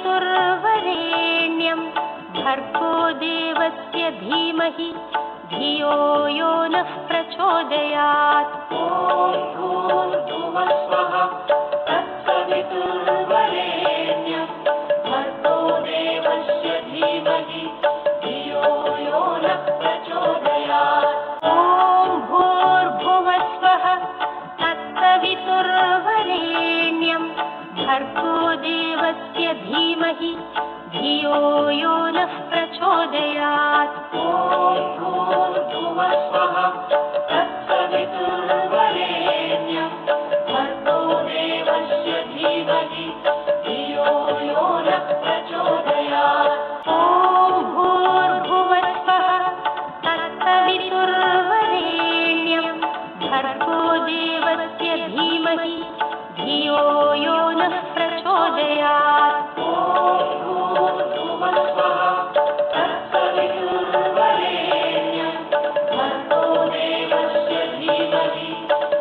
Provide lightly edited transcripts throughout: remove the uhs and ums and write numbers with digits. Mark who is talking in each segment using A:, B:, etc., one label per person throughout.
A: तत्सवितुर्वरेण्यं भर्गो देवस्य धीमहि धियो यो नः प्रचोदयात्। ॐ भूर्भुवस्सुवः तत्सवितुर्वरेण्यं भर्गो देवस्य धीमहि धियो यो नः प्रचोदयात्। ॐ भूर्भुवस्सुवः तत्सवितुर्वरेण्यं भर्गो देवस्य धीमहि धियो यो नः प्रचोदयात्। ॐ भूर्भुवस्सुवः तत्सवितुर्वरेण्यं भर्गो देवस्य धीमहि धियो यो नः प्रचोदयात्। ॐ भूर्भुवस्सुवः तत्सवितुर्वरेण्यं भर्गो देवस्य धीमहि धियो यो नः प्रचोदयात्। ॐ भूर्भुवस्सुवः तत्सवितुर्वरेण्यं भर्गो देवस्य धीमहि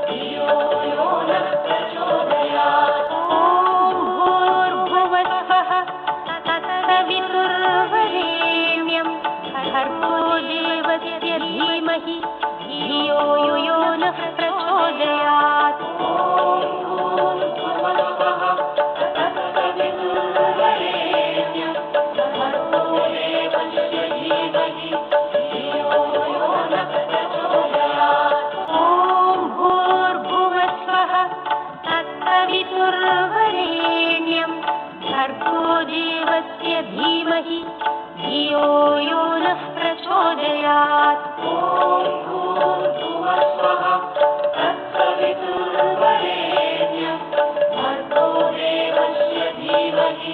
A: धियो यो नः प्रचोदयात्। ॐ भूर्भुवस्सुवः तत्सवितुर्वरेण्यं भर्गो देवस्य धीमहि धियो यो नः प्रचोदयात्। ॐ भूर्भुवस्सुवः तत्सवितुर्वरेण्यं भर्गो देवस्य धीमहि धियो यो नः प्रचोदयात्। ॐ भूर्भुवस्सुवः तत्सवितुर्वरेण्यं भर्गो देवस्य धीमहि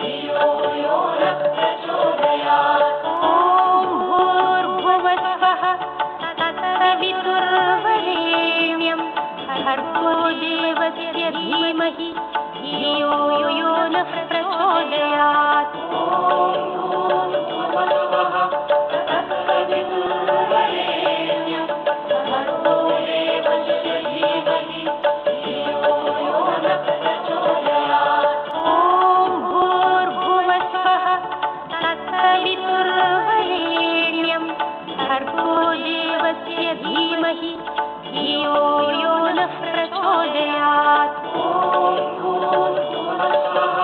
A: धियो यो नः प्रचोदयात्। ॐ भूर्भुवस्सुवः तत्सवितुर्वरेण्यं भर्गो देवस्य धीमहि धियो यो नः प्रचोदयात्। ॐ भूर्भुवस्सुवः तत्सवितुर्वरेण्यं भर्गो देवस्य धीमहि धियो यो नः प्रचोदयात्। ॐ भूर्भुवस्सुवः तत्सवितुर्वरेण्यं भर्गो देवस्य धीमहि धियो यो नः प्रचोदयात्। ॐ भूर्भुवस्सुवः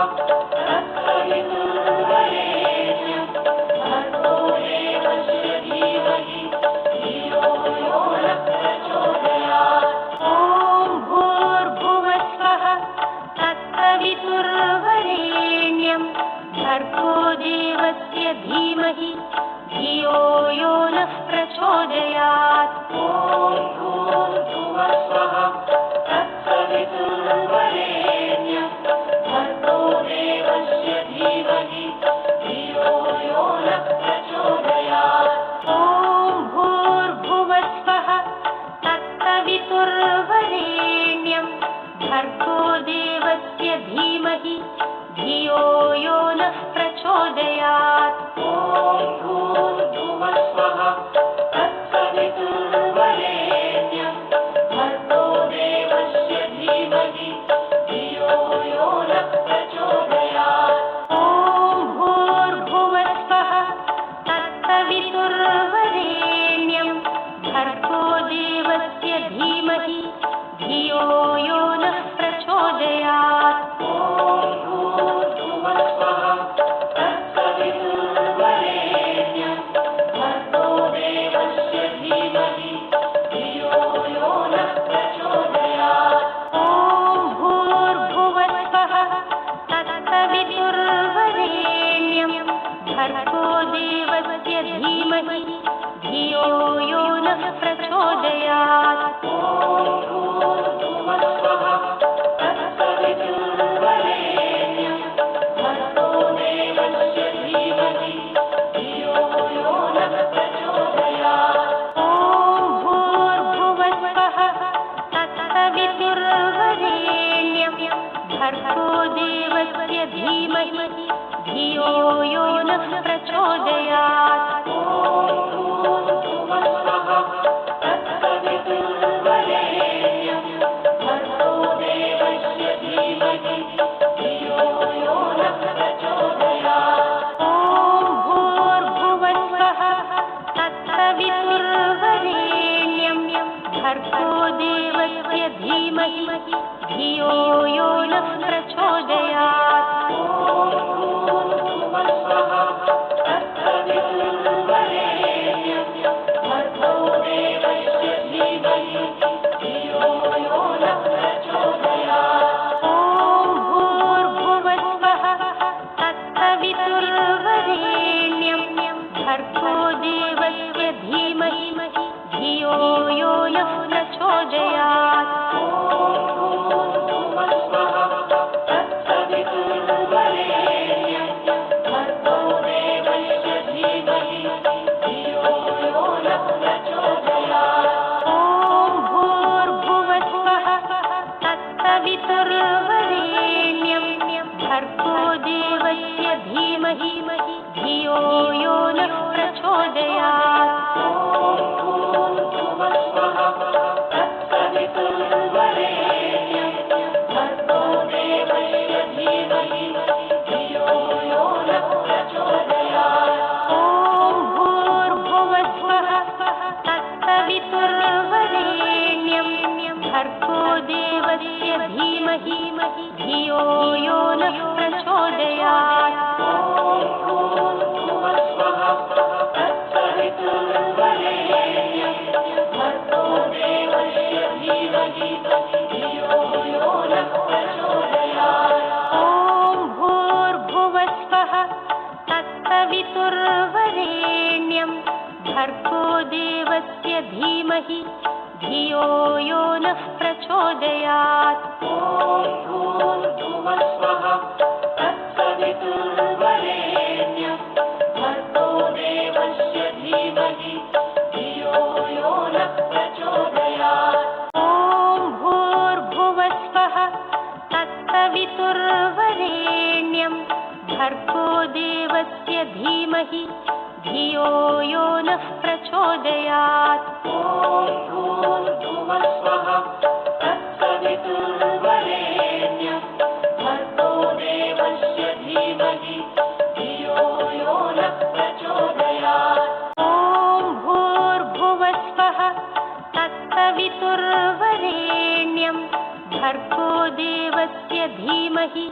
A: तत्सवितुर्वरेण्यं भर्गो देवस्य धीमहि धियो यो नः प्रचोदयात्। ॐ भूर्भुवस्सुवः तत्सवितुर्वरेण्यं भर्गो देवस्य धीमहि धियो यो नः प्रचोदयात्। ॐ भूर्भुवस्सुवः तत्सवितुर्वरेण्यं भर्गो देवस्य धीमहि धियो यो नः प्रचोदयात्। ॐ भूर्भुवस्सुवः तत्सवितुर्वरेण्यं भर्गो देवस्य धीमहि धियो यो नः प्रचोदयात्। ॐ भूर्भुवस्सुवः तत्सवितुर्वरेण्यं भर्गो देवस्य धीमहि धियो यो नः प्रचोदयात्। ॐ भूर्भुवस्सुवः तत्सवितुर्वरेण्यं भर्गो देवस्य धीमहि धियो यो नः प्रचोदयात्। ॐ भूर्भुवस्सुवः तत्सवितुर्वरेण्यं भर्गो देवस्य धीमहि धियो यो नः प्रचोदयात्। ॐ भूर्भुवस्सुवः तत्सवितुर्वरेण्यं भर्गो देवस्य धीमहि धियो यो नः प्रचोदयात्। ॐ भूर्भुवस्सुवः तत्सवितुर्वरेण्यं भर्गो देवस्य धीमहि धियो यो नः प्रचोदयात्। ॐ भूर्भुवस्सुवः तत्सवितुर्वरेण्यं भर्गो देवस्य धीमहि धियो यो नः प्रचोदयात्। ॐ भूर्भुवस्सुवः तत्सवितुर्वरेण्यं भर्गो देवस्य धीमहि धियो यो नः प्रचोदयात्। ॐ भूर्भुवस्सुवः तत्सवितुर्वरेण्यं भर्गो देवस्य धीमहि धियो यो नः प्रचोदयात्। धियो यो नः प्रचोदयात्। धियो यो नः प्रचोदयात्। ॐ भूर्भुवस्वः तत्सवितुर्वरेण्यं भर्गो देवस्य धीमहि धियो यो नः प्रचोदयात्। भर्गो देवस्य धीमहि धियो यो नः प्रचोदयात्। ॐ भूर्भुवस्वः तत्सवितुर्वरेण्यं भर्गो देवस्य धीमहि धियो यो नः प्रचोदयात्। ॐ भूर्भुवस्वः तत्सवितुर्वरेण्यं भर्गो देवस्य धीमहि धियो यो नः प्रचोदयात्। ॐ भूर्भुवस्वः तत्सवितुर्वरेण्यं भर्गो देवस्य धीमहि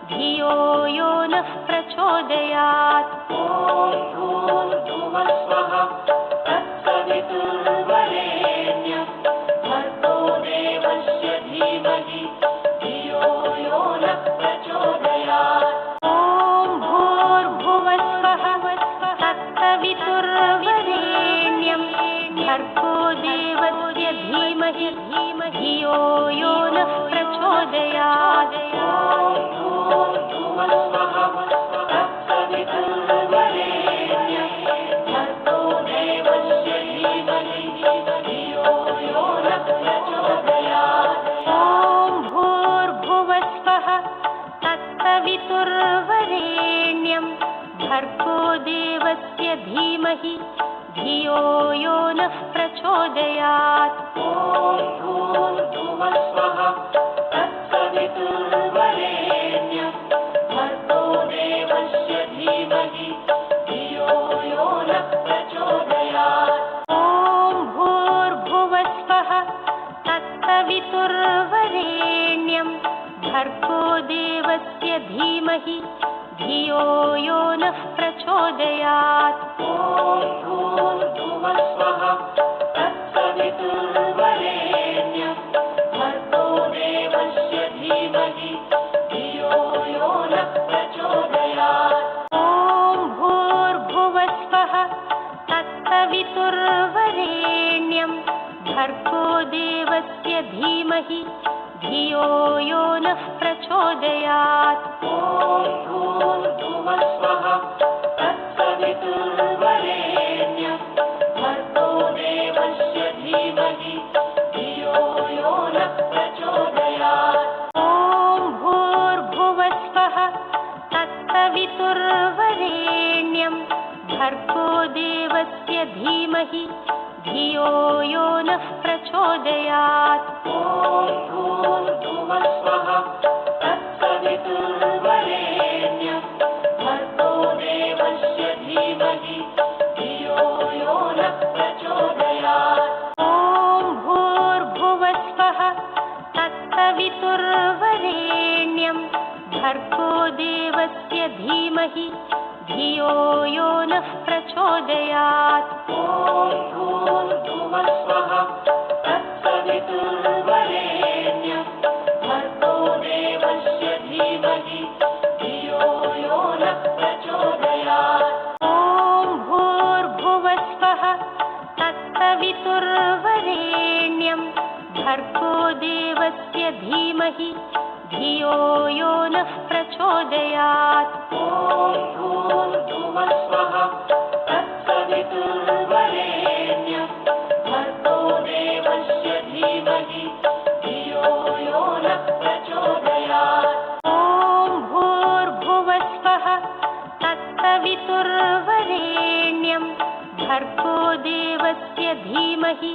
A: धियो यो नः प्रचोदयात्। ॐ भूर्भुवस्वः तत्सवितुर्वरेण्यं भर्गो देवस्य धीमहि धियो यो नः प्रचोदयात्। ॐ भूर्भुवस्वः तत्सवितुर्वरेण्यं भर्गो देवस्य धीमहि धियो यो नः प्रचोदयात्। ॐ भूर्भुवस्वः तत्सवितुर्वरेण्यं भर्गो देवस्य धीमहि धियो यो नः प्रचोदयात्। ॐ भूर्भुवस्वः तत्सवितुर्वरेण्यं भर्गो देवस्य धीमहि धियो यो नः प्रचोदयात्। ॐ भूर्भुवस्वः तत्सवितुर्वरेण्यं भर्गो देवस्य धीमहि धियो यो नः प्रचोदयात्। ॐ भूर्भुवस्वः तत्सवितुर्वरेण्यं भर्गो देवस्य धीमहि धियो यो नः प्रचोदयात्।
B: ॐ भूर्भुवस्वः तत्सवितुर्वरेण्यं भर्गो देवस्य धीमहि धियो यो नः प्रचोदयात्।
A: ॐ भूर्भुवस्वः तत्सवितुर्वरेण्यं भर्गो देवस्य धीमहि धियो यो नः प्रचोदयात्।
B: ॐ भूर्भुवस्वः तत्सवितुर्वरेण्यं भर्गो देवस्य धीमहि धियो यो नः प्रचोदयात्।
A: ॐ भूर्भुवस्वः तत्सवितुर्वरेण्यं भर्गो देवस्य धीमहि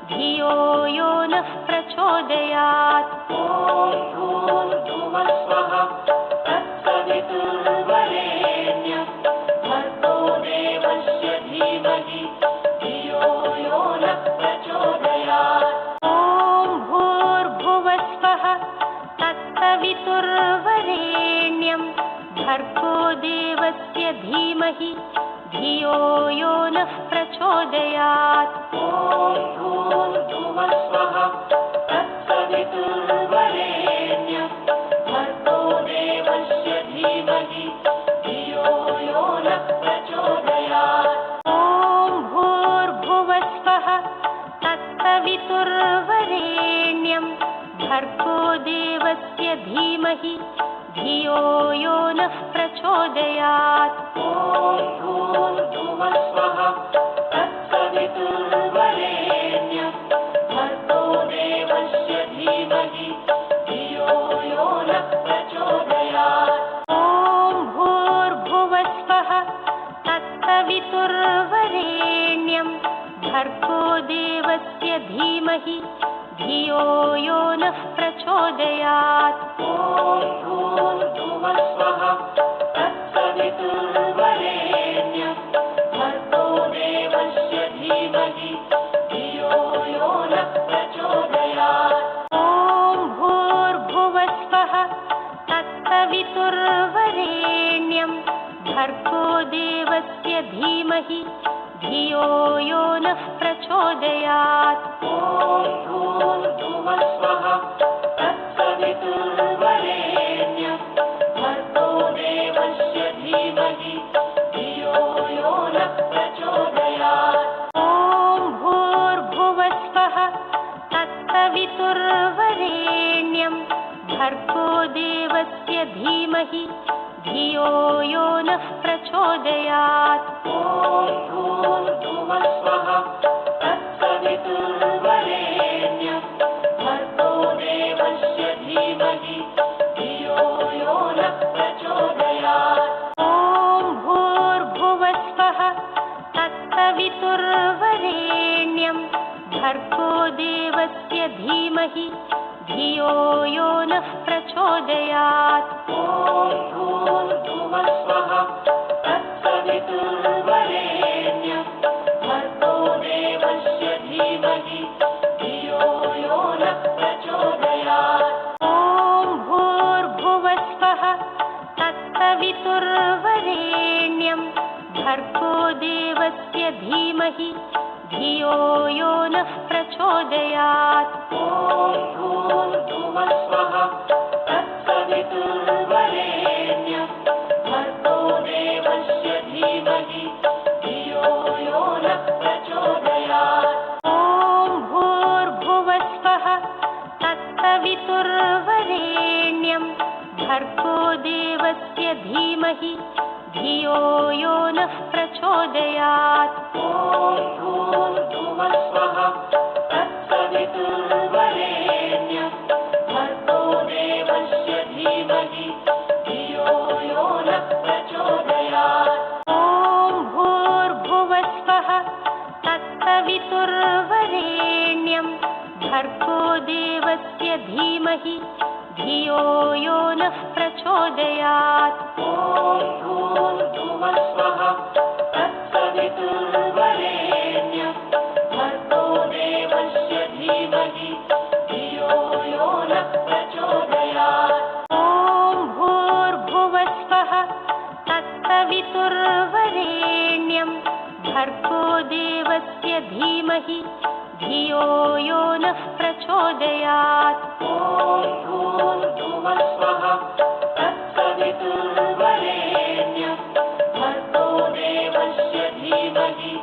A: धियो यो नः प्रचोदयात्।
B: ॐ भूर्भुवस्वः तत्सवितुर्वरेण्यं भर्गो देवस्य धीमहि धियो यो नः प्रचोदयात्।
A: ॐ भूर्भुवस्वः तत्सवितुर्वरेण्यं भर्गो देवस्य धीमहि धियो यो नः प्रचोदयात्।
B: ॐ भूर्भुवस्वः तत्सवितुर्वरेण्यं भर्गो देवस्य धीमहि धियो यो नः प्रचोदयात्।
A: ॐ भूर्भुवस्वः तत्सवितुर्वरेण्यं भर्गो देवस्य धीमहि धियो यो नः प्रचोदयात्।
B: ॐ भूर्भुवस्वः तत्सवितुर्वरेण्यं भर्गो देवस्य धीमहि धियो यो नः प्रचोदयात्।
A: ॐ भूर्भुवस्वः तत्सवितुर्वरेण्यं भर्गो देवस्य धीमहि धियो यो नः प्रचोदयात्।
B: ॐ भूर्भुवस्वः तत्सवितुर्वरेण्यं भर्गो देवस्य धीमहि धियो यो नः प्रचोदयात्।
A: ॐ भूर्भुवस्वः तत्सवितुर्वरेण्यं भर्गो देवस्य धीमहि धियो यो नः प्रचोदयात्।
B: ॐ भूर्भुवस्वः तत्सवितुर्वरेण्यं भर्गो देवस्य धीमहि धियो यो नः प्रचोदयात्।
A: ॐ भूर्भुवस्वः तत्सवितुर्वरेण्यं भर्गो देवस्य धीमहि धियो यो नः प्रचोदयात्।
B: ॐ भूर्भुवस्वः तत्सवितुर्वरेण्यं भर्गो देवस्य धीमहि धियो यो नः प्रचोदयात्।
A: ॐ भूर्भुवस्वः तत्सवितुर्वरेण्यं भर्गो देवस्य धीमहि धियो यो नः प्रचोदयात्।
B: ॐ भूर्भुवस्वः तत्सवितुर्वरेण्यं भर्गो देवस्य धीमहि धियो यो नः प्रचोदयात्।
A: ॐ भूर्भुवस्वः तत्सवितुर्वरेण्यं भर्गो देवस्य धीमहि धियो यो नः प्रचोदयात्।
B: ॐ भूर्भुवस्वः तत्सवितुर्वरेण्यं भर्गो देवस्य धीमहि धियो यो नः प्रचोदयात्।
A: ॐ भूर्भुवस्वः तत्सवितुर्वरेण्यं भर्गो देवस्य धीमहि धियो यो नः प्रचोदयात्।
B: ॐ भूर्भुवस्वः तत्सवितुर्वरेण्यं भर्गो देवस्य धीमहि धियो यो नः प्रचोदयात्।
A: ॐ भूर्भुवस्वः तत्सवितुर्वरेण्यं भर्गो देवस्य धीमहि धियो यो नः प्रचोदयात्।
B: ॐ भूर्भुवस्वः तत्सवितुर्वरेण्यं भर्गो देवस्य धीमहि धियो यो नः प्रचोदयात्।
A: धीमहि धियो यो नः प्रचोदयात्।
B: ॐ भूर्भुवस्वः तत्सवितुर्वरेण्यं भर्गो देवस्य धीमहि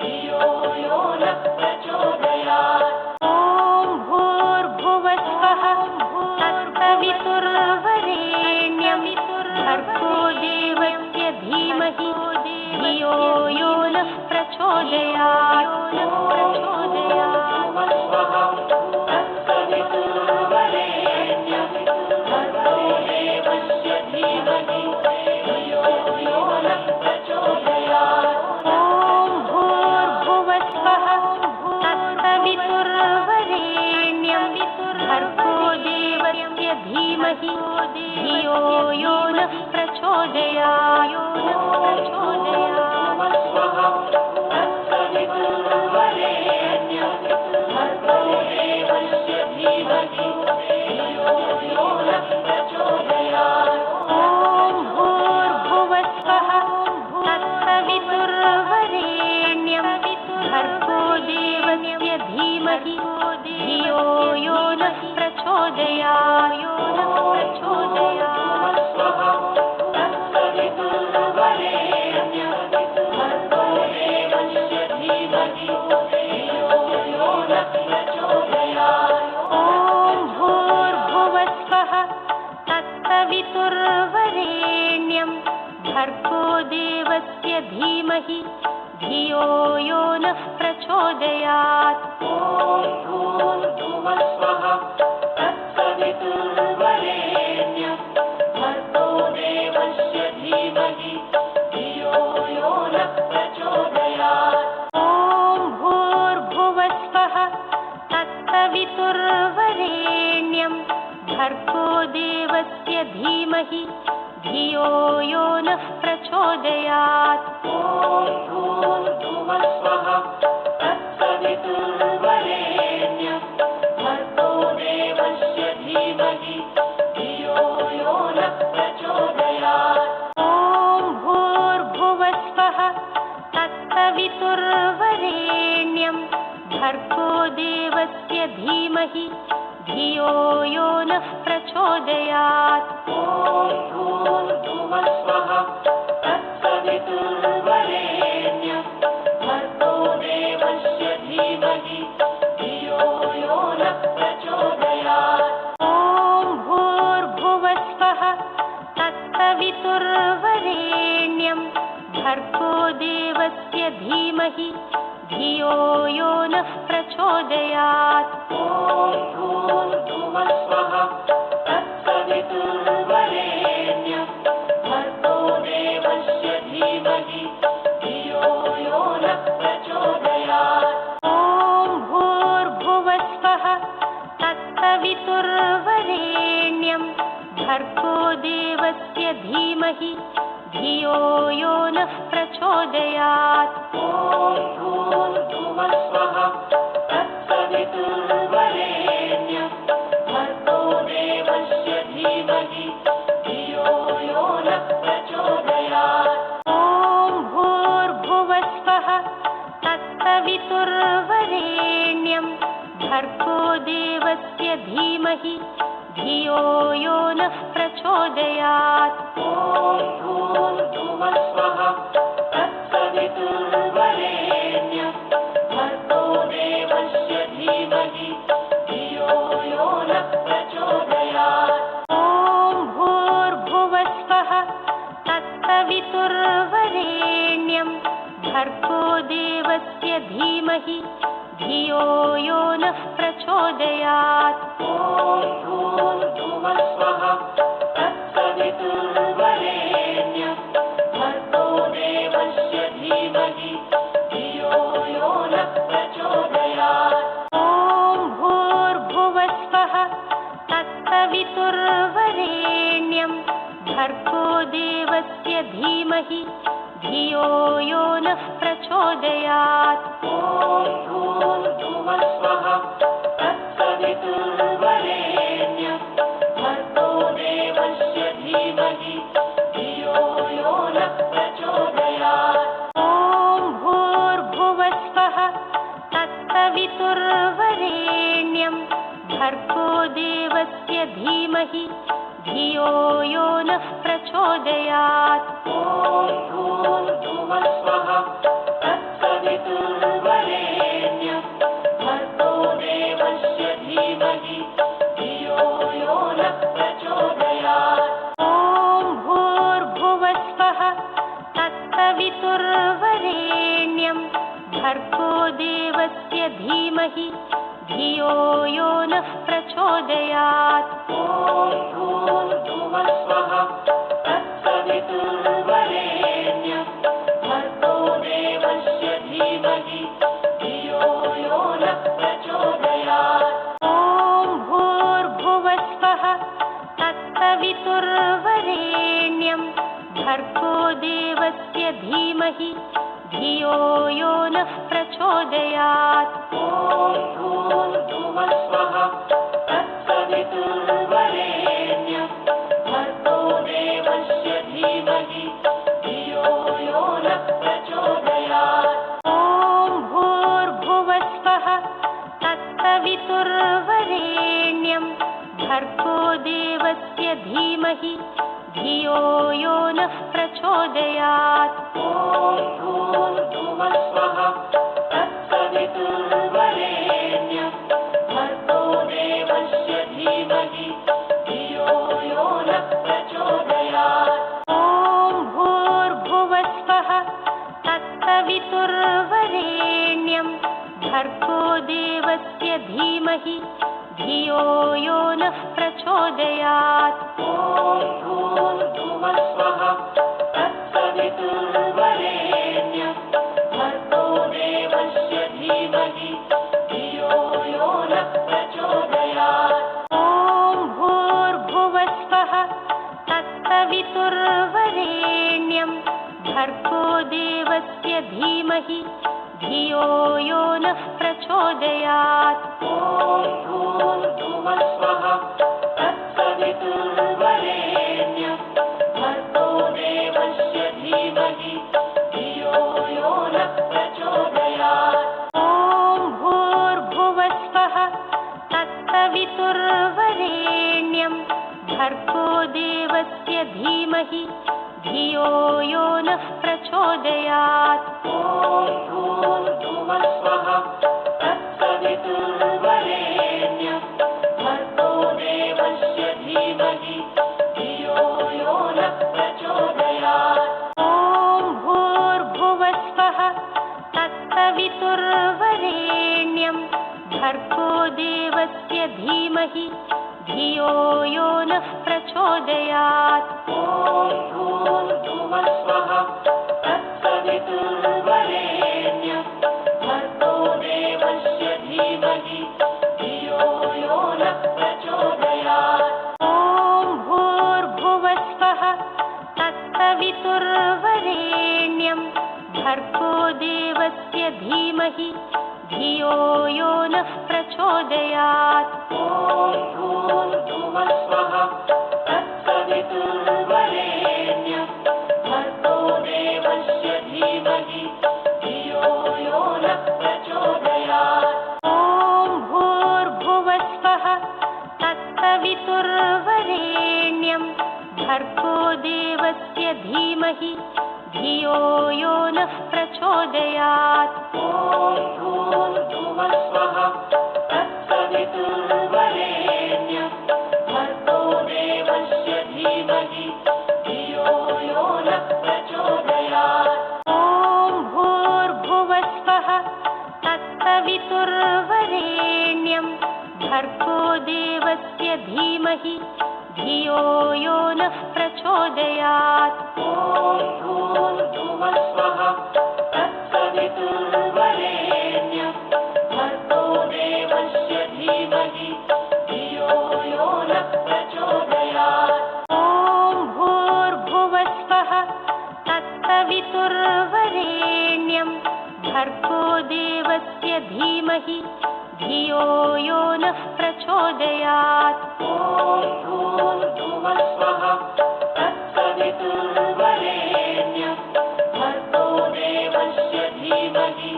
B: धियो यो नः प्रचोदयात्।
A: ॐ भूर्भुवस्वः तत्सवितुर्वरेण्यं भर्गो देवस्य धीमहि धियो यो नः प्रचोदयात्। धीमहि धियो यो नः प्रचोदयात्। ॐ भूर्भुवस्वः तत्सवितुर्वरेण्यं भर्गो देवस्य धीमहि धियो यो नः प्रचोदयात्। वितुर्वरेण्यं भर्गो देवस्य धीमहि धियो यो नः प्रचोदयात्।
B: ॐ भूर्भुवस्वः तत्सवितुर्वरेण्यं भर्गो देवस्य धीमहि धियो यो नः प्रचोदयात्।
A: ॐ भूर्भुवस्वः तत्सवितुर्वरेण्यं भर्गो देवस्य धीमहि धियो यो नः प्रचोदयात्।
B: ॐ भूर्भुवस्वः तत्सवितुर्वरेण्यं भर्गो देवस्य धीमहि धियो यो नः प्रचोदयात्।
A: ॐ भूर्भुवस्वः तत्सवितुर्वरेण्यं भर्गो देवस्य धीमहि धियो यो नः प्रचोदयात्।
B: ॐ भूर्भुवस्वः तत्सवितुर्वरेण्यं भर्गो देवस्य धीमहि धियो यो नः प्रचोदयात्।
A: ॐ भूर्भुवस्वः तत्सवितुर्वरेण्यं भर्गो देवस्य धीमहि धियो यो नः प्रचोदयात्।
B: ॐ भूर्भुवस्वः तत्सवितुर्वरेण्यं भर्गो देवस्य धीमहि धियो यो नः प्रचोदयात्।
A: ॐ भूर्भुवस्वः तत्सवितुर्वरेण्यं भर्गो देवस्य धीमहि धियो यो नः प्रचोदयात्।
B: ॐ भूर्भुवस्वः तत्सवितुर्वरेण्यं भर्गो देवस्य धीमहि धियो यो नः प्रचोदयात्।
A: ॐ भूर्भुवस्वः तत्सवितुर्वरेण्यं भर्गो देवस्य धीमहि धियो यो नः प्रचोदयात्।
B: ॐ भूर्भुवस्वः तत्सवितुर्वरेण्यं भर्गो देवस्य धीमहि धियो यो नः प्रचोदयात्।
A: ॐ भूर्भुवस्वः तत्सवितुर्वरेण्यं भर्गो देवस्य धीमहि धियो यो नः प्रचोदयात्।
B: ॐ भूर्भुवस्वः तत्सवितुर्वरेण्यं भर्गो देवस्य धीमहि धियो यो नः प्रचोदयात्।
A: ॐ भूर्भुवस्वः तत्सवितुर्वरेण्यं भर्गो देवस्य धीमहि धियो यो नः प्रचोदयात्।
B: ॐ भूर्भुवस्वः तत्सवितुर्वरेण्यं भर्गो देवस्य धीमहि धियो यो नः प्रचोदयात्।
A: ॐ भूर्भुवस्वः तत् धीमहि धियो यो नः प्रचोदयात्।
B: ॐ भूर्भुवस्वः तत्सवितुर्वरेण्यं भर्गो देवस्य धीमहि धियो यो नः प्रचोदयात्।
A: ॐ भूर्भुवस्वः तत्सवितुर्वरेण्यं भर्गो देवस्य धीमहि धियो यो नः प्रचोदयात्।
B: ॐ भूर्भुवस्वः तत्सवितुर्वरेण्यं भर्गो देवस्य धीमहि धियो यो नः प्रचोदयात्।
A: ॐ भूर्भुवस्वः तत्सवितुर्वरेण्यं भर्गो देवस्य धीमहि धियो यो नः प्रचोदयात्।
B: ॐ भूर्भुवस्वः तत्सवितुर्वरेण्यं भर्गो देवस्य धीमहि धियो यो नः प्रचोदयात्।
A: ॐ भूर्भुवस्वः तत्सवितुर्वरेण्यं भर्गो देवस्य धीमहि धियो यो नः प्रचोदयात्।
B: ॐ भूर्भुवस्वः तत्सवितुर्वरेण्यं भर्गो देवस्य धीमहि धियो यो नः प्रचोदयात्।
A: ॐ भूर्भुवस्वः तत्सवितुर्वरेण्यं भर्गो देवस्य धीमहि धियो यो नः प्रचोदयात्।
B: ॐ भूर्भुवस्वः तत्सवितुर्वरेण्यं भर्गो देवस्य धीमहि धियो यो नः प्रचोदयात्।
A: ॐ भूर्भुवस्वः तत्सवितुर्वरेण्यं भर्गो देवस्य धीमहि धियो यो नः प्रचोदयात्।
B: ॐ भूर्भुवस्वः तत्सवितुर्वरेण्यं भर्गो देवस्य धीमहि धियो यो नः प्रचोदयात्।
A: ॐ भूर्भुवस्वः तत्सवितुर्वरेण्यं भर्गो देवस्य धीमहि धियो यो नः प्रचोदयात्।
B: ॐ भूर्भुवस्वः तत्सवितुर्वरेण्यं भर्गो देवस्य धीमहि धियो यो नः प्रचोदयात्।
A: ॐ भूर्भुवस्वः तत्सवितुर्वरेण्यं भर्गो देवस्य धीमहि धियो यो नः प्रचोदयात्।
B: ॐ भूर्भुवस्वः तत्सवितुर्वरेण्यं भर्गो देवस्य धीमहि धियो यो नः प्रचोदयात्।
A: ॐ भूर्भुवस्वः तत्सवितुर्वरेण्यं भर्गो देवस्य धीमहि धियो यो नः प्रचोदयात्।
B: ॐ भूर्भुवस्वः तत्सवितुर्वरेण्यं भर्गो देवस्य धीमहि धियो यो नः प्रचोदयात्।
A: ॐ भूर्भुवस्वः तत्सवितुर्वरेण्यं भर्गो देवस्य धीमहि धियो यो नः प्रचोदयात्।
B: ॐ भूर्भुवस्वः तत्सवितुर्वरेण्यं भर्गो देवस्य धीमहि धियो यो नः प्रचोदयात्।
A: ॐ भूर्भुवस्वः तत्सवितुर्वरेण्यं भर्गो देवस्य धीमहि धियो यो नः प्रचोदयात्।
B: ॐ भूर्भुवस्वः तत्सवितुर्वरेण्यं भर्गो देवस्य धीमहि धियो यो नः प्रचोदयात्।
A: ॐ भूर्भुवस्वः तत्सवितुर्वरेण्यं भर्गो देवस्य धीमहि धियो यो नः प्रचोदयात्।
B: ॐ भूर्भुवस्वः तत्सवितुर्वरेण्यं भर्गो देवस्य धीमहि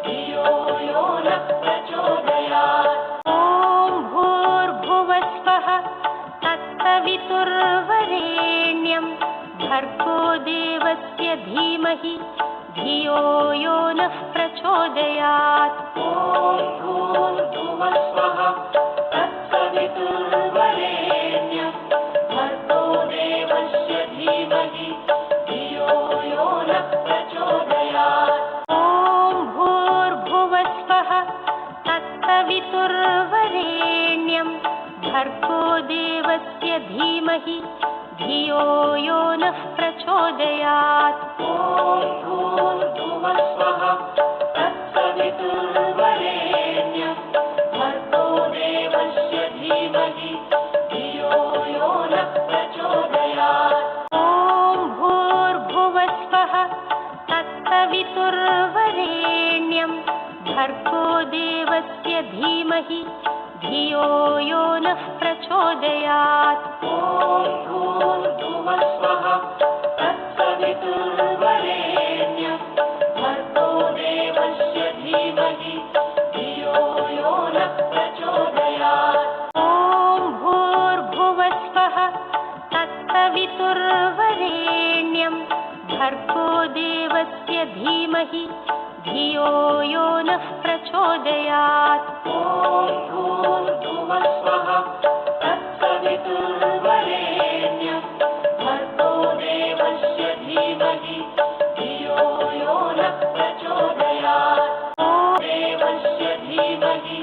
B: धियो यो नः प्रचोदयात्।
A: ॐ भूर्भुवस्वः तत् तत्सवितुर्वरेण्यं भर्गो देवस्य धीमहि धियो यो नः प्रचोदयात्।
B: ॐ भूर्भुवस्वः तत्सवितुर्वरेण्यं भर्गो देवस्य धीमहि धियो यो नः प्रचोदयात्।
A: ॐ भूर्भुवस्वः तत्सवितुर्वरेण्यं भर्गो देवस्य धीमहि धियो यो नः प्रचोदयात्।
B: ॐ भूर्भुवस्वः तत्सवितुर्वरेण्यं भर्गो देवस्य धीमहि धियो यो नः प्रचोदयात्।
A: ॐ भूर्भुवस्वः तत्सवितुर्वरेण्यं भर्गो देवस्य धीमहि धियो यो नः प्रचोदयात्।
B: ॐ भूर्भुवस्वः तत्सवितुर्वरेण्यं भर्गो देवस्य धीमहि धियो यो नः प्रचोदयात्।
A: ॐ भूर्भुवस्वः तत्सवितुर्वरेण्यं भर्गो देवस्य धीमहि धियो यो नः प्रचोदयात्।
B: ॐ भूर्भुवस्वः तत्सवितुर्वरेण्यं भर्गो देवस्य धीमहि धियो यो नः प्रचोदयात्। देवस्य धीमहि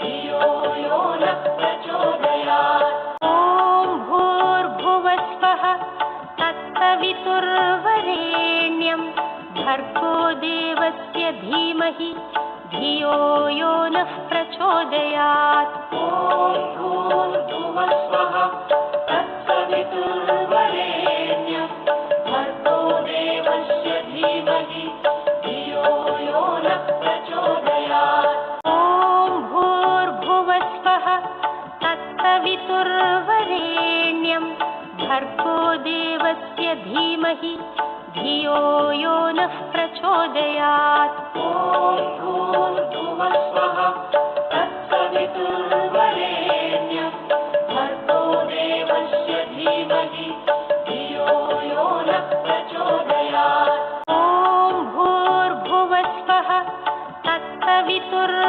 B: धियो यो नः प्रचोदयात्।
A: ॐ भूर्भुवस्वः तत्सवितुर्वरेण्यं भर्गो देवस्य धीमहि धियो यो नः प्रचोदयात्।
B: ॐ भूर्भुवस्वः तत्सवितुर्वरेण्यं भर्गो देवस्य धीमहि धियो यो नः प्रचोदयात्।
A: ॐ भूर्भुवस्वः तत्सवितुर्वरेण्यं भर्गो देवस्य धीमहि धियो यो नः प्रचोदयात्।
B: ॐ भूर्भुवस्वः तत्सवितुर्वरेण्यं भर्गो देवस्य धीमहि धियो यो नः प्रचोदयात्।
A: ॐ भूर्भुवस्वः तत्सवितुर्